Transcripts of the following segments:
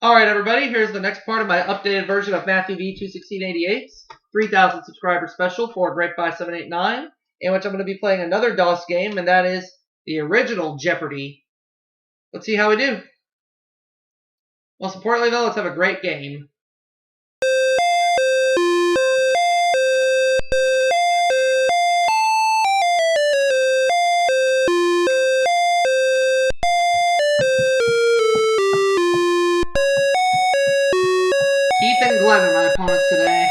Alright everybody, here's the next part of my updated version of MathewV21688's 3,000 subscriber special for Grapebuy789, in which I'm going to be playing another DOS game, and that is the original Jeopardy. Let's see how we do. Most importantly though, let's have a great game. Keith and Glenn are my opponents today.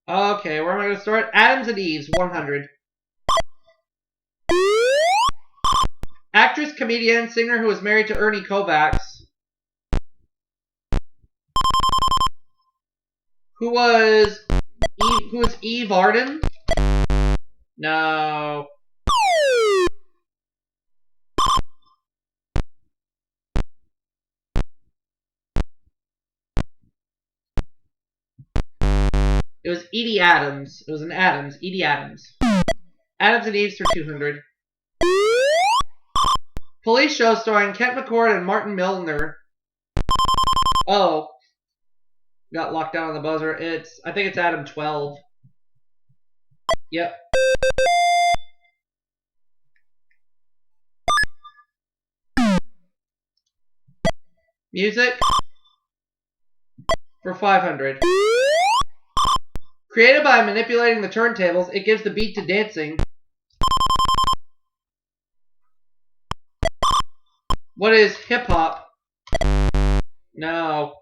Okay, where am I going to start? Adams and Eves, 100. Actress, comedian, singer who was married to Ernie Kovacs. Who was Eve Arden? No. It was Edie Adams. It was an Adams. Edie Adams. Adams and Eves for 200. Police show starring Kent McCord and Martin Milner. Oh. Got locked down on the buzzer. I think it's Adam 12. Yep. Music for 500. Created by manipulating the turntables, it gives the beat to dancing. What is hip-hop? No.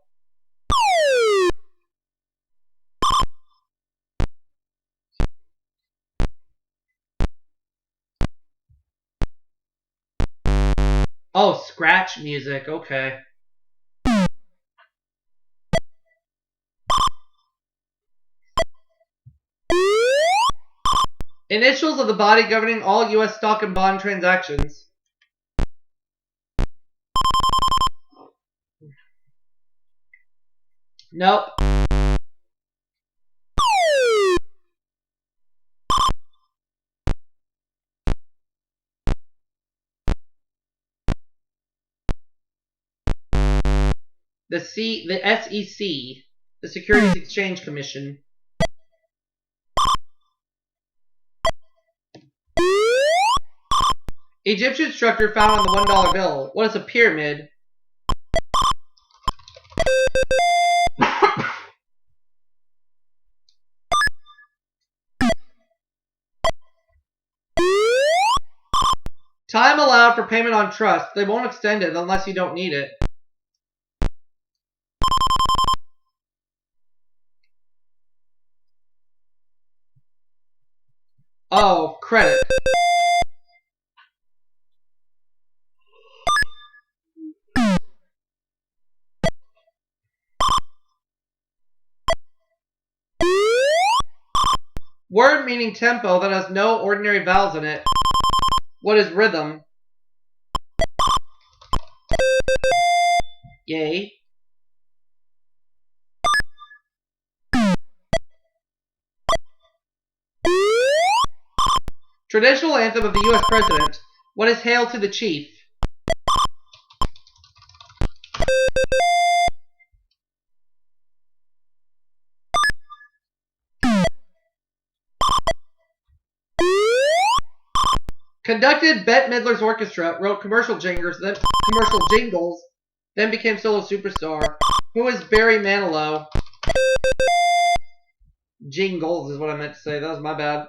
Oh, scratch music. Okay. Initials of the body governing all U.S. stock and bond transactions. Nope. The SEC, the Securities Exchange Commission. Egyptian structure found on the $1 bill. What is a pyramid? Time allowed for payment on trust. They won't extend it unless you don't need it. Oh, credit. Word meaning tempo that has no ordinary vowels in it. What is rhythm? Yay. Traditional anthem of the U.S. President. What is Hail to the Chief? Conducted Bette Midler's orchestra, wrote commercial jingles, then became solo superstar. Who is Barry Manilow? Jingles is what I meant to say. That was my bad.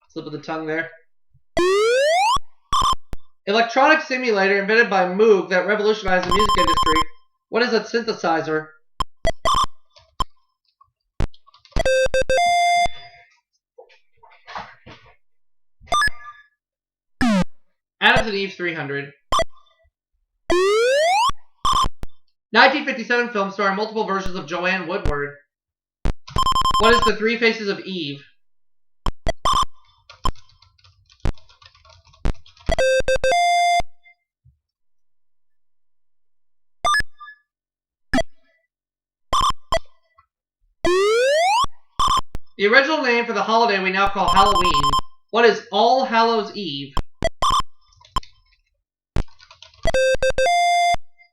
Slip of the tongue there. Electronic simulator invented by Moog that revolutionized the music industry. What is a synthesizer? Adams and Eve 300. 1957 film starring multiple versions of Joanne Woodward. What is the Three Faces of Eve? The original name for the holiday we now call Halloween. What is All Hallows Eve?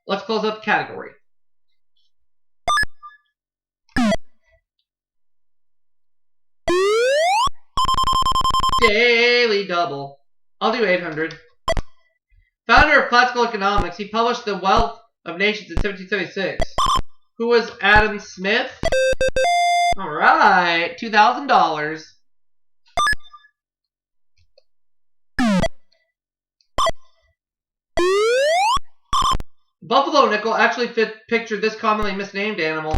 Let's close up the category. Daily double. I'll do 800. Founder of classical economics, he published The Wealth of Nations in 1776. Who was Adam Smith? Alright, $2,000. Buffalo nickel actually pictured this commonly misnamed animal.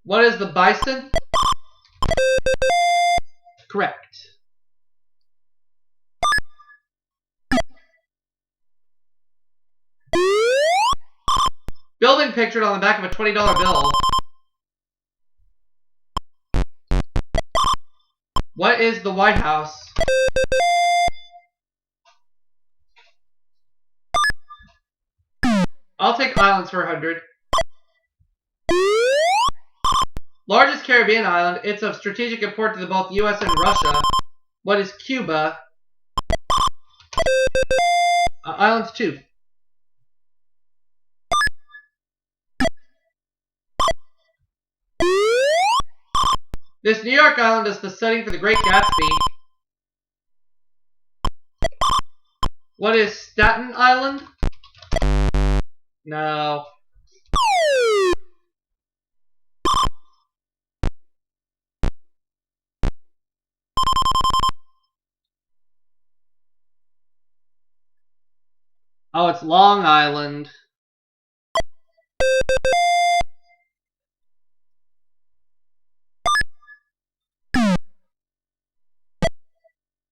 What is the bison? Correct. Building pictured on the back of a $20 bill. What is the White House? I'll take islands for 100. Largest Caribbean island. It's of strategic importance to both U.S. and Russia. What is Cuba? Islands 2. This New York island is the setting for the Great Gatsby. What is Staten Island? No. Oh, it's Long Island.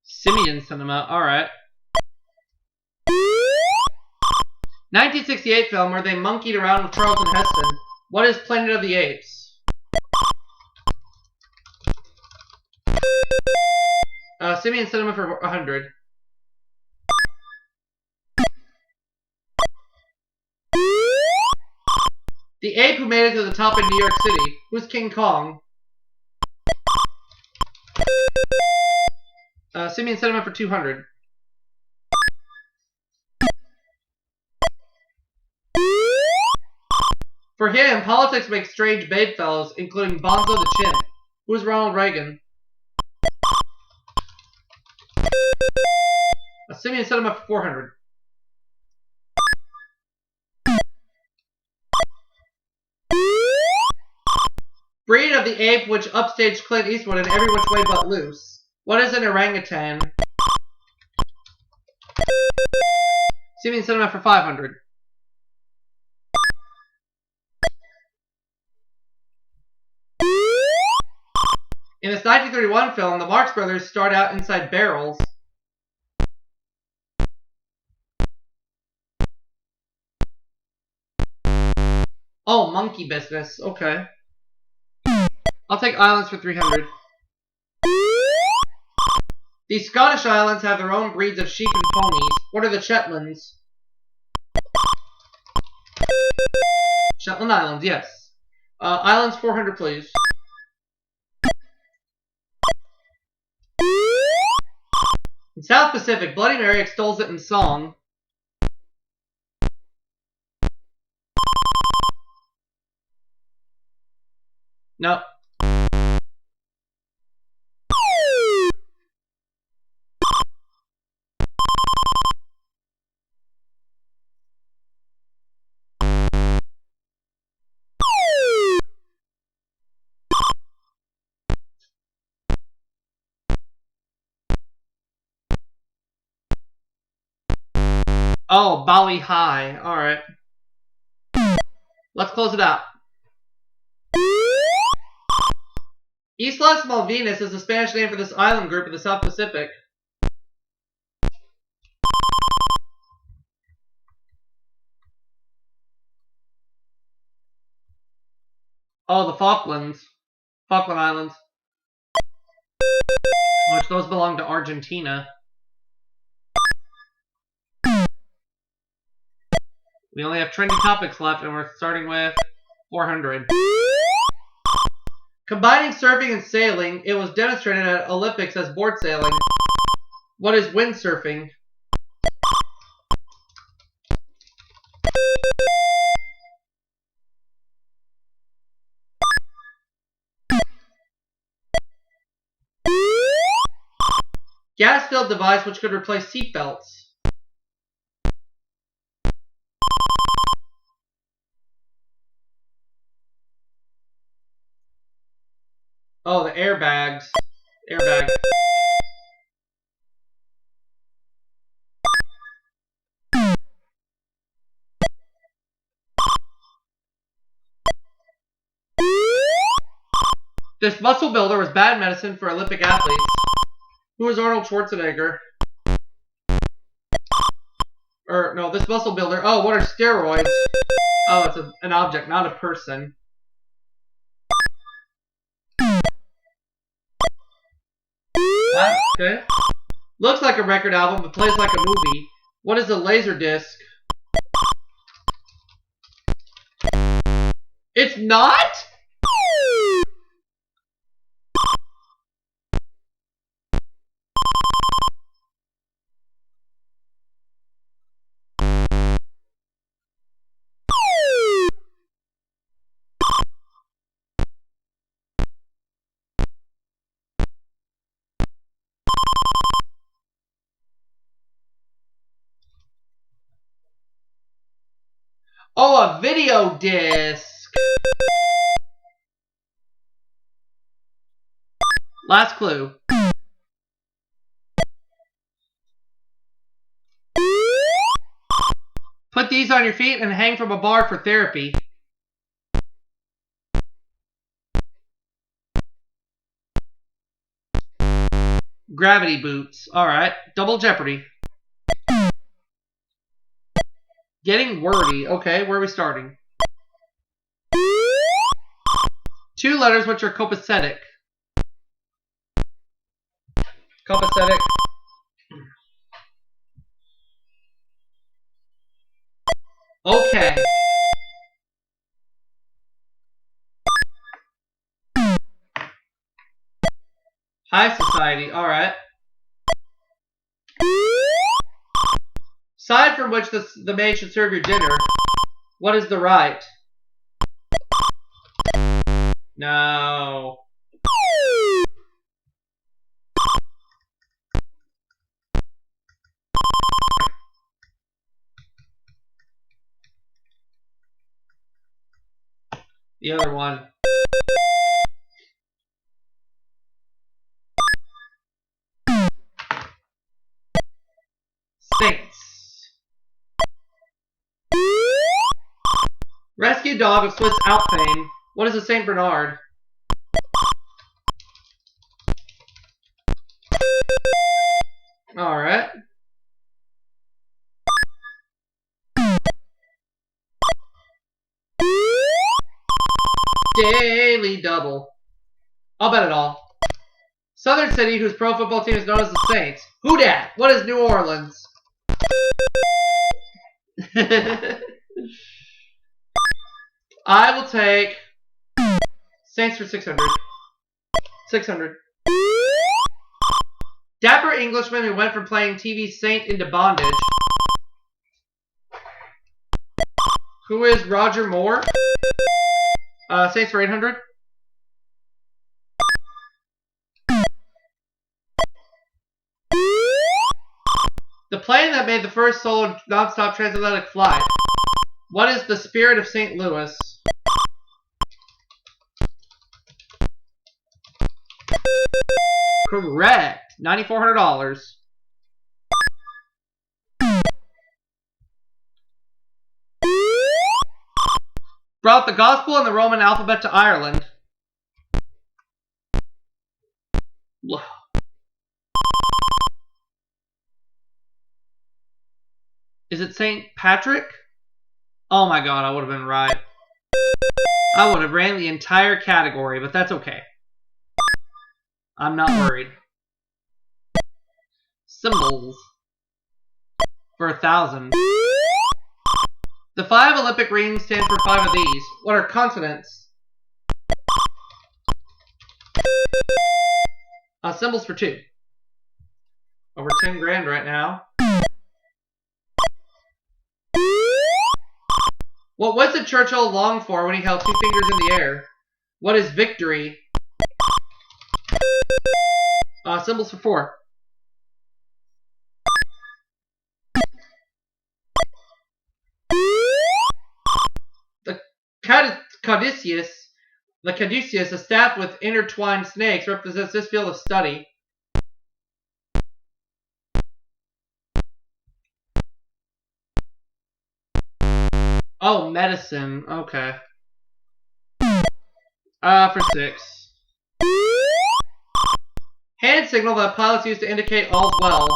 Simeon Cinema, alright. 1968 film where they monkeyed around with Charlton Heston. What is Planet of the Apes? Simeon Cinema for 100. The ape who made it to the top in New York City. Who's King Kong? Simeon Cinema for 200. For him, politics makes strange bedfellows, including Bonzo the Chimp. Who's Ronald Reagan? Simeon Cinema for 400. Breed of the ape which upstaged Clint Eastwood in Every Which Way But Loose. What is an orangutan? Simeon Cinema for 500. In this 1931 film, the Marx Brothers start out inside barrels. Oh, monkey business. Okay. I'll take islands for 300. These Scottish islands have their own breeds of sheep and ponies. What are the Shetlands? Shetland Islands, yes. Islands 400, please. In South Pacific, Bloody Mary extols it in song. No. Oh, Bali High. Alright. Let's close it out. Islas Malvinas is the Spanish name for this island group in the South Pacific. Oh, the Falklands. Falkland Islands. Which those belong to Argentina. We only have trendy topics left, and we're starting with 400. Combining surfing and sailing, it was demonstrated at Olympics as board sailing. What is windsurfing? Gas-filled device which could replace seatbelts. Oh, the airbags. Airbag. This muscle builder was bad medicine for Olympic athletes. Who is Arnold Schwarzenegger? Or, no, this muscle builder. Oh, what are steroids? Oh, it's an object, not a person. Okay. Looks like a record album, but plays like a movie. What is a laser disc? It's not? Oh, a video disc. Last clue. Put these on your feet and hang from a bar for therapy. Gravity boots. Alright. Double Jeopardy. Getting wordy. Okay, where are we starting? 2 letters which are copacetic. Copacetic. Okay. High society. Alright. Side from which the maid should serve your dinner. What is the right? No. The other one. Saints. Rescue dog of Swiss Alp fame. What is a Saint Bernard? Alright. Daily double. I'll bet it all. Southern city whose pro football team is known as the Saints. Who dat? What is New Orleans? I will take Saints for 600. 600. Dapper Englishman who went from playing TV Saint into bondage. Who is Roger Moore? Saints for 800. The plane that made the first solo non-stop transatlantic flight. What is the Spirit of St. Louis? Correct. $9,400. Brought the gospel and the Roman alphabet to Ireland. Is it St. Patrick? Oh my god, I would have been right. I would have ran the entire category, but that's okay. I'm not worried. Symbols. For 1,000. The 5 Olympic rings stand for 5 of these. What are consonants? Symbols for 2. Over 10 grand right now. What Winston Churchill longed for when he held 2 fingers in the air? What is victory? Symbols for 4. caduceus, a staff with intertwined snakes, represents this field of study. Oh, medicine. Okay. For 6. Hand signal that pilots use to indicate all's well.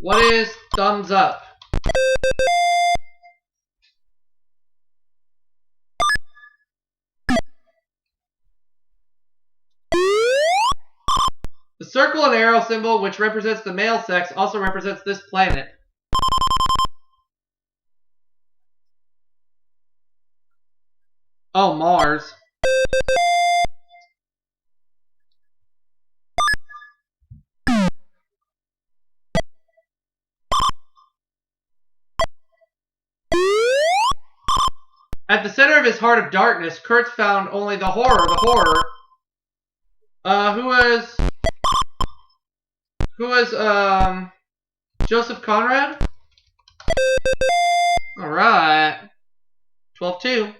What is thumbs up? The circle and arrow symbol, which represents the male sex, also represents this planet. Oh, Mars. At the center of his heart of darkness, Kurtz found only the horror. Who was Joseph Conrad? Alright. 12-2.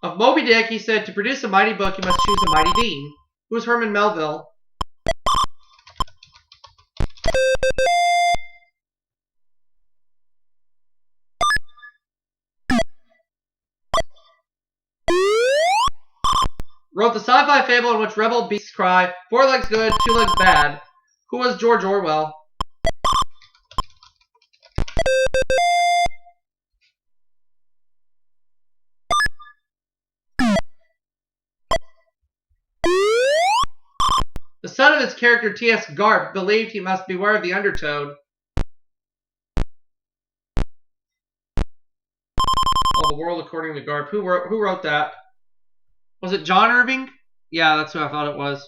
Of Moby Dick, he said, to produce a mighty book, you must choose a mighty being. Who was Herman Melville? Wrote the sci-fi fable in which rebel beasts cry, 4 legs good, 2 legs bad. Who was George Orwell? The son of his character T.S. Garp believed he must beware of the undertow. Oh, The World According to Garp. Who wrote that? Was it John Irving? Yeah, that's who I thought it was.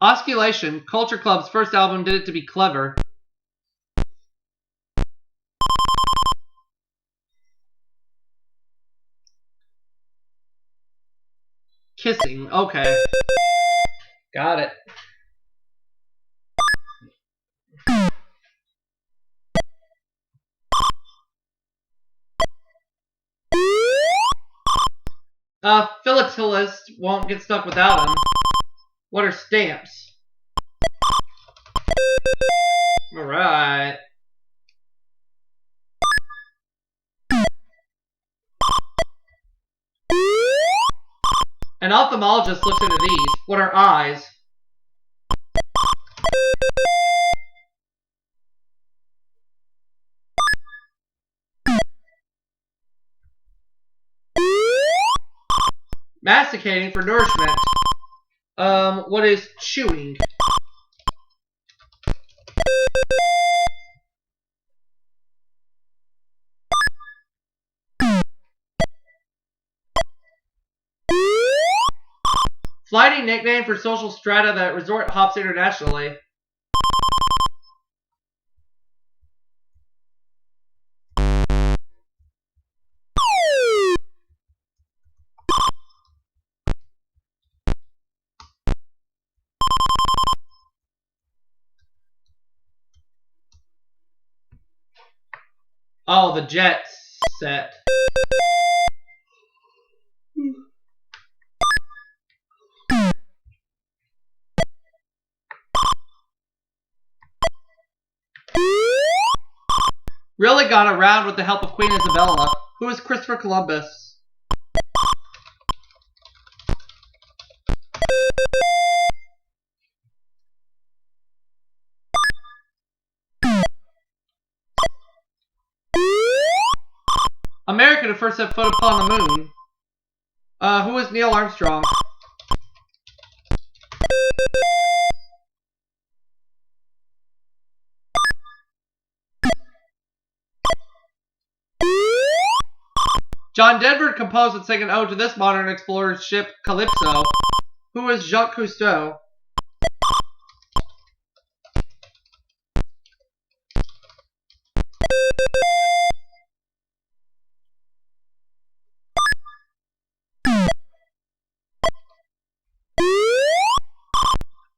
Osculation, Culture Club's first album, did it to be clever. Kissing, okay. Got it. Philatelist won't get stuck without him. What are stamps? Alright. An ophthalmologist looks into these. What are eyes? Masticating for nourishment. What is chewing? Flighty nickname for social strata that resort hops internationally. Oh, the jet set. Really got around with the help of Queen Isabella. Who is Christopher Columbus? America to first set foot upon the moon. Who is Neil Armstrong? John Denver composed and sang an ode to this modern explorer's ship, Calypso. Who is Jacques Cousteau?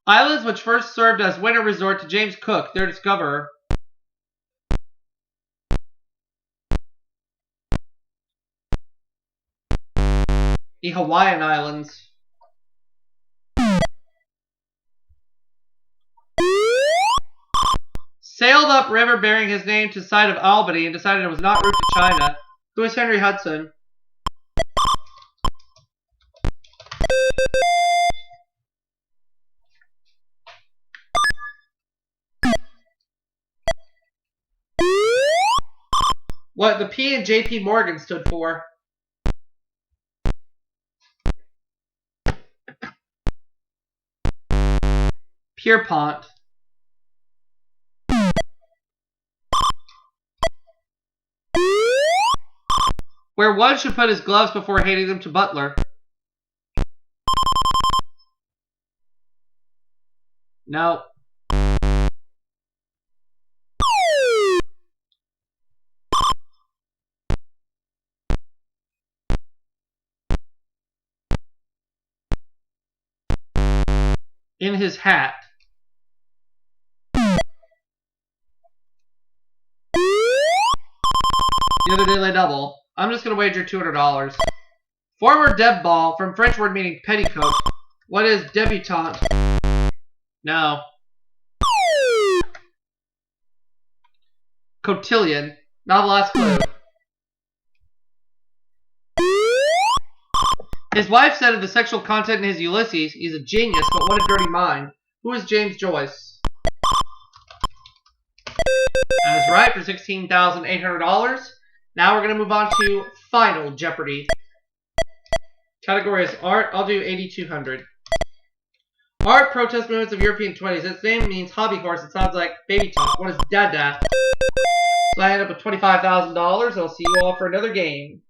Islands which first served as winter resort to James Cook, their discoverer. The Hawaiian Islands. Sailed up river bearing his name to the site of Albany and decided it was not route to China. Who is Henry Hudson? What the P in J.P. Morgan stood for? Pierpont. Where one should put his gloves before handing them to butler. No. In his hat. The other daily double. I'm just going to wager $200. Former deb ball, from French word meaning petticoat. What is debutante? No. Cotillion. Now the last clue. His wife said of the sexual content in his Ulysses, he's a genius, but what a dirty mind. Who is James Joyce? That is right, for $16,800. Now we're going to move on to Final Jeopardy. Category is art. I'll do 8,200. Art, protest movements of European 20s. Its name means hobby horse. It sounds like baby talk. What is dada? So I end up with $25,000. I'll see you all for another game.